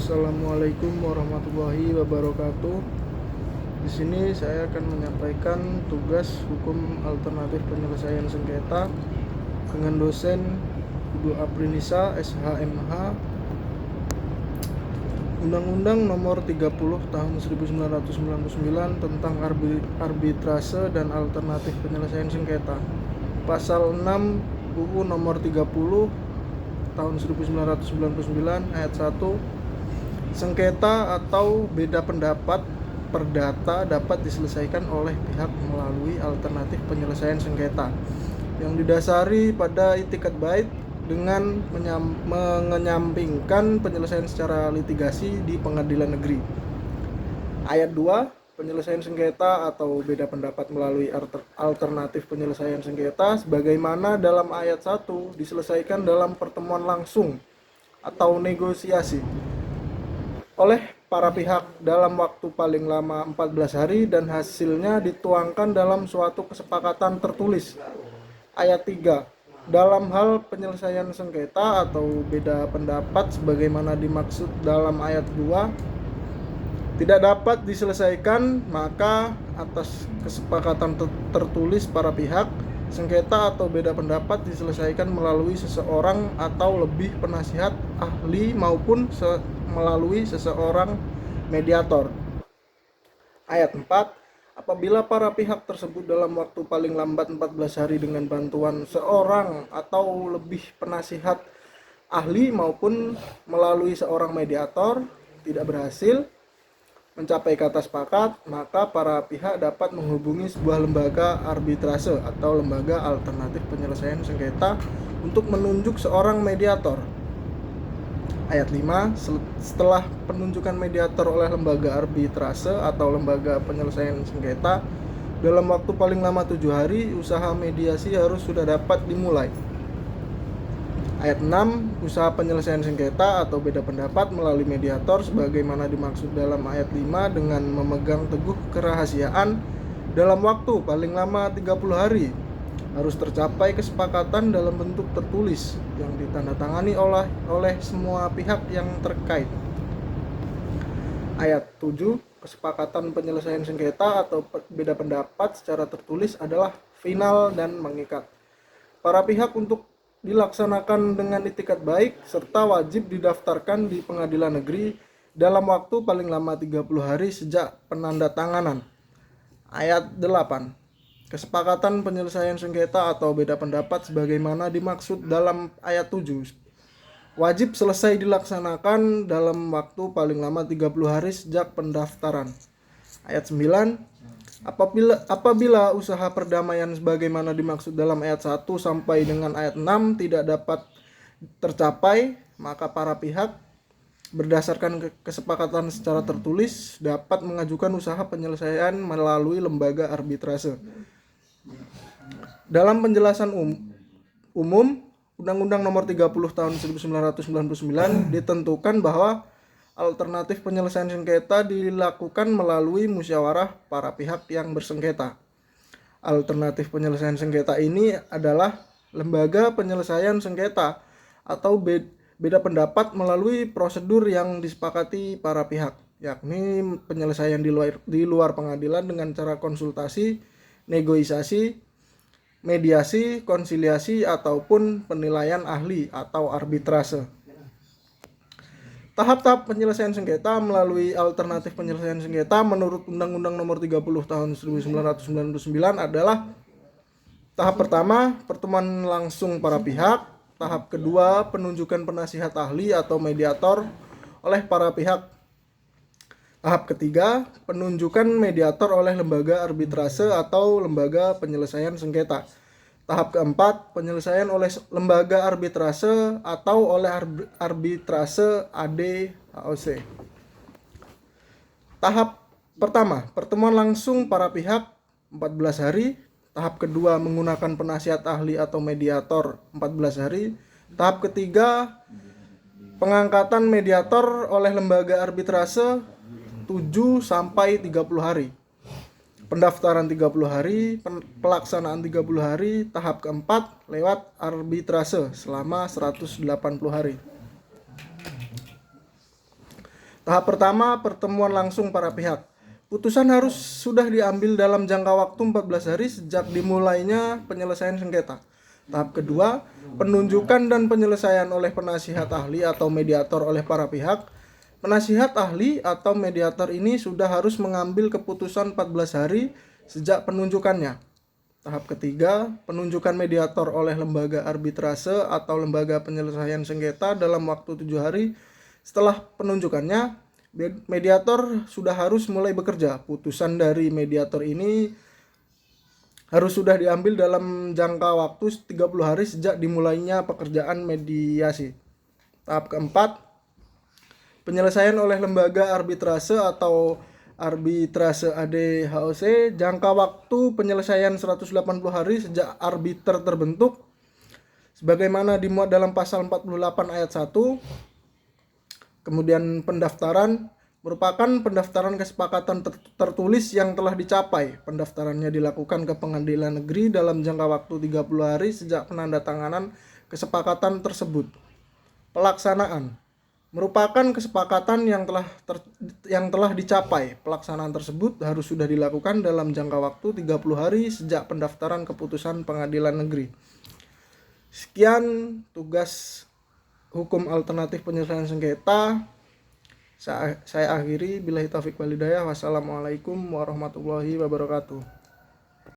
Assalamualaikum warahmatullahi wabarakatuh. Di sini saya akan menyampaikan tugas hukum alternatif penyelesaian sengketa dengan dosen Ibu Aprinisa SHMH, Undang-Undang Nomor 30 Tahun 1999 tentang arbitrase dan alternatif penyelesaian sengketa. Pasal 6 UU Nomor 30 Tahun 1999 ayat 1, sengketa atau beda pendapat perdata dapat diselesaikan oleh pihak melalui alternatif penyelesaian sengketa yang didasari pada itikat baik dengan mengenyampingkan penyelesaian secara litigasi di pengadilan negeri. Ayat 2, penyelesaian sengketa atau beda pendapat melalui alternatif penyelesaian sengketa sebagaimana dalam ayat 1 diselesaikan dalam pertemuan langsung atau negosiasi oleh para pihak dalam waktu paling lama 14 hari dan hasilnya dituangkan dalam suatu kesepakatan tertulis. Ayat 3, dalam hal penyelesaian sengketa atau beda pendapat sebagaimana dimaksud dalam ayat 2 tidak dapat diselesaikan, maka atas kesepakatan tertulis para pihak, sengketa atau beda pendapat diselesaikan melalui seseorang atau lebih penasihat ahli maupun melalui seseorang mediator. Ayat 4, apabila para pihak tersebut dalam waktu paling lambat 14 hari dengan bantuan seorang atau lebih penasihat ahli maupun melalui seorang mediator tidak berhasil mencapai kata sepakat, maka para pihak dapat menghubungi sebuah lembaga arbitrase atau lembaga alternatif penyelesaian sengketa untuk menunjuk seorang mediator. Ayat 5, setelah penunjukan mediator oleh lembaga arbitrase atau lembaga penyelesaian sengketa dalam waktu paling lama 7 hari, usaha mediasi harus sudah dapat dimulai. Ayat 6, usaha penyelesaian sengketa atau beda pendapat melalui mediator sebagaimana dimaksud dalam ayat 5 dengan memegang teguh kerahasiaan dalam waktu paling lama 30 hari harus tercapai kesepakatan dalam bentuk tertulis yang ditandatangani oleh semua pihak yang terkait. Ayat 7, kesepakatan penyelesaian sengketa atau beda pendapat secara tertulis adalah final dan mengikat para pihak untuk dilaksanakan dengan itikat baik serta wajib didaftarkan di pengadilan negeri dalam waktu paling lama 30 hari sejak penandatanganan. Ayat 8, kesepakatan penyelesaian sengketa atau beda pendapat sebagaimana dimaksud dalam ayat 7 wajib selesai dilaksanakan dalam waktu paling lama 30 hari sejak pendaftaran. Ayat 9, Apabila usaha perdamaian sebagaimana dimaksud dalam ayat 1 sampai dengan ayat 6 tidak dapat tercapai, maka para pihak berdasarkan kesepakatan secara tertulis dapat mengajukan usaha penyelesaian melalui lembaga arbitrase. Dalam penjelasan umum, Undang-Undang Nomor 30 Tahun 1999 ditentukan bahwa alternatif penyelesaian sengketa dilakukan melalui musyawarah para pihak yang bersengketa. Alternatif penyelesaian sengketa ini adalah lembaga penyelesaian sengketa atau beda pendapat melalui prosedur yang disepakati para pihak, yakni penyelesaian di luar pengadilan dengan cara konsultasi, negosiasi, mediasi, konsiliasi, ataupun penilaian ahli atau arbitrase. Tahap-tahap penyelesaian sengketa melalui alternatif penyelesaian sengketa menurut Undang-Undang Nomor 30 Tahun 1999 adalah tahap pertama, pertemuan langsung para pihak. Tahap kedua, penunjukan penasihat ahli atau mediator oleh para pihak. Tahap ketiga, penunjukan mediator oleh lembaga arbitrase atau lembaga penyelesaian sengketa. Tahap keempat, penyelesaian oleh lembaga arbitrase atau oleh arbitrase AD/AOC. Tahap pertama, pertemuan langsung para pihak 14 hari. Tahap kedua, menggunakan penasihat ahli atau mediator 14 hari. Tahap ketiga, pengangkatan mediator oleh lembaga arbitrase 7 sampai 30 hari. Pendaftaran 30 hari, pelaksanaan 30 hari, tahap keempat lewat arbitrase selama 180 hari. Tahap pertama, pertemuan langsung para pihak. Putusan harus sudah diambil dalam jangka waktu 14 hari sejak dimulainya penyelesaian sengketa. Tahap kedua, penunjukan dan penyelesaian oleh penasihat ahli atau mediator oleh para pihak. Penasihat ahli atau mediator ini sudah harus mengambil keputusan 14 hari sejak penunjukannya. Tahap ketiga, penunjukan mediator oleh lembaga arbitrase atau lembaga penyelesaian sengketa dalam waktu 7 hari setelah penunjukannya. Mediator sudah harus mulai bekerja. Putusan dari mediator ini harus sudah diambil dalam jangka waktu 30 hari sejak dimulainya pekerjaan mediasi. Tahap keempat, penyelesaian oleh lembaga arbitrase atau arbitrase ADHOC. Jangka waktu penyelesaian 180 hari sejak arbiter terbentuk sebagaimana dimuat dalam pasal 48 ayat 1. Kemudian pendaftaran merupakan pendaftaran kesepakatan tertulis yang telah dicapai. Pendaftarannya dilakukan ke pengadilan negeri dalam jangka waktu 30 hari sejak penandatanganan kesepakatan tersebut. Pelaksanaan merupakan kesepakatan yang telah dicapai. Pelaksanaan tersebut harus sudah dilakukan dalam jangka waktu 30 hari sejak pendaftaran keputusan pengadilan negeri. Sekian tugas hukum alternatif penyelesaian sengketa. Saya akhiri, billahi taufik wal hidayah. Wassalamualaikum warahmatullahi wabarakatuh.